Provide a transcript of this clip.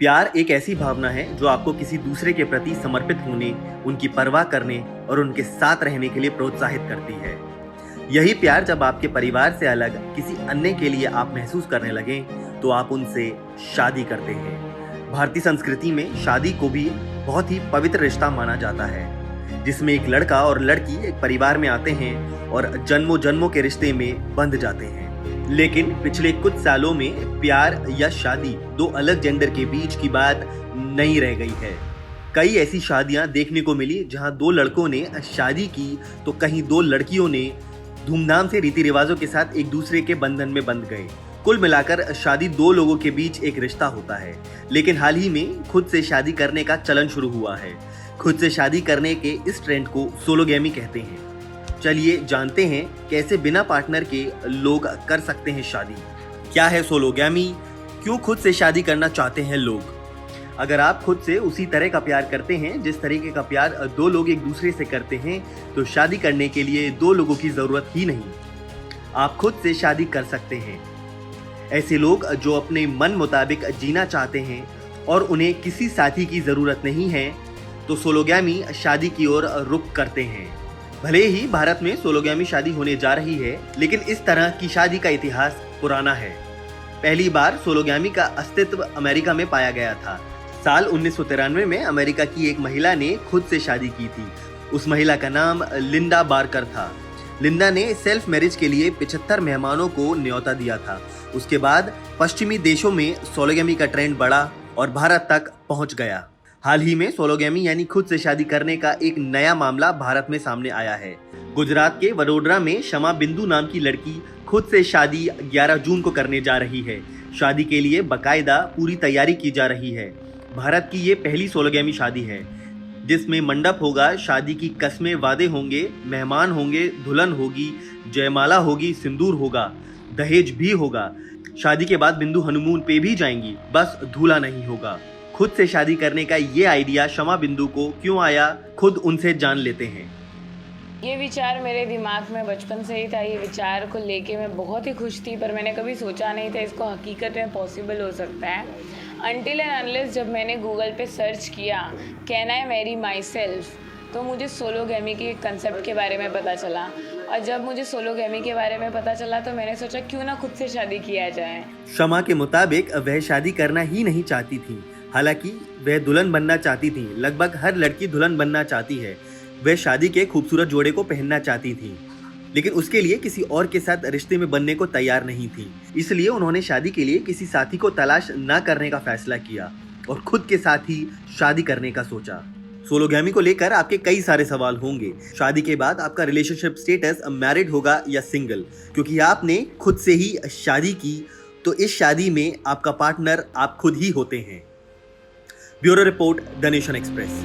प्यार एक ऐसी भावना है जो आपको किसी दूसरे के प्रति समर्पित होने, उनकी परवाह करने और उनके साथ रहने के लिए प्रोत्साहित करती है। यही प्यार जब आपके परिवार से अलग किसी अन्य के लिए आप महसूस करने लगें, तो आप उनसे शादी करते हैं। भारतीय संस्कृति में शादी को भी बहुत ही पवित्र रिश्ता माना जाता है, जिसमें एक लड़का और लड़की एक परिवार में आते हैं और जन्मों जन्मों के रिश्ते में बंध जाते हैं। लेकिन पिछले कुछ सालों में प्यार या शादी दो अलग जेंडर के बीच की बात नहीं रह गई है। कई ऐसी शादियां देखने को मिली जहां दो लड़कों ने शादी की तो कहीं दो लड़कियों ने धूमधाम से रीति रिवाजों के साथ एक दूसरे के बंधन में बंध गए। कुल मिलाकर शादी दो लोगों के बीच एक रिश्ता होता है। लेकिन हाल ही में खुद से शादी करने का चलन शुरू हुआ है। खुद से शादी करने के इस ट्रेंड को सोलोगैमी कहते हैं। चलिए जानते हैं कैसे बिना पार्टनर के लोग कर सकते हैं शादी। क्या है सोलोगैमी? क्यों खुद से शादी करना चाहते हैं लोग? अगर आप खुद से उसी तरह का प्यार करते हैं जिस तरीके का प्यार दो लोग एक दूसरे से करते हैं, तो शादी करने के लिए दो लोगों की जरूरत ही नहीं। आप खुद से शादी कर सकते हैं। ऐसे लोग जो अपने मन मुताबिक जीना चाहते हैं और उन्हें किसी साथी की जरूरत नहीं है, तो सोलोगैमी शादी की ओर रुख करते हैं। भले ही भारत में सोलोगैमी शादी होने जा रही है, लेकिन इस तरह की शादी का इतिहास पुराना है। पहली बार सोलोगैमी का अस्तित्व अमेरिका में पाया गया था। साल 1993 में अमेरिका की एक महिला ने खुद से शादी की थी। उस महिला का नाम लिंडा बार्कर था। लिंडा ने सेल्फ मैरिज के लिए 75 मेहमानों को न्योता दिया था। उसके बाद पश्चिमी देशों में सोलोगैमी का ट्रेंड बढ़ा और भारत तक पहुंच गया। हाल ही में सोलोगैमी यानी खुद से शादी करने का एक नया मामला भारत में सामने आया है। गुजरात के वडोदरा में शमा बिंदु नाम की लड़की खुद से शादी 11 जून को करने जा रही है। शादी के लिए बकायदा पूरी तैयारी की जा रही है। भारत की ये पहली सोलोगैमी शादी है, जिसमें मंडप होगा, शादी की कस्में वादे होंगे, मेहमान होंगे, दुल्हन होगी, जयमाला होगी, सिंदूर होगा, दहेज भी होगा। शादी के बाद बिंदु हनीमून पे भी जाएंगी, बस दूल्हा नहीं होगा। खुद से शादी करने का ये आइडिया शमा बिंदु को क्यों आया, खुद उनसे जान लेते हैं। ये विचार मेरे दिमाग में बचपन से ही था। ये विचार को लेके मैं बहुत ही खुश थी, पर मैंने कभी सोचा नहीं था इसको हकीकत में पॉसिबल हो सकता है। अनटिल एंड अनलेस जब मैंने गूगल पे सर्च किया can I marry my self, तो मुझे सोलोगैमी के कंसेप्ट के बारे में पता चला। और जब मुझे सोलोगैमी के बारे में पता चला तो मैंने सोचा क्यों ना खुद से शादी किया जाए। शमा के मुताबिक वह शादी करना ही नहीं चाहती थी। हालांकि वह दुल्हन बनना चाहती थी। लगभग हर लड़की दुल्हन बनना चाहती है। वह शादी के खूबसूरत जोड़े को पहनना चाहती थी, लेकिन उसके लिए किसी और के साथ रिश्ते में बनने को तैयार नहीं थी। इसलिए उन्होंने शादी के लिए किसी साथी को तलाश न करने का फैसला किया और खुद के साथ ही शादी करने का सोचा। सोलोगैमी को लेकर आपके कई सारे सवाल होंगे। शादी के बाद आपका रिलेशनशिप स्टेटस मैरिड होगा या सिंगल, क्योंकि आपने खुद से ही शादी की, तो इस शादी में आपका पार्टनर आप खुद ही होते हैं। Bureau report, the nation express.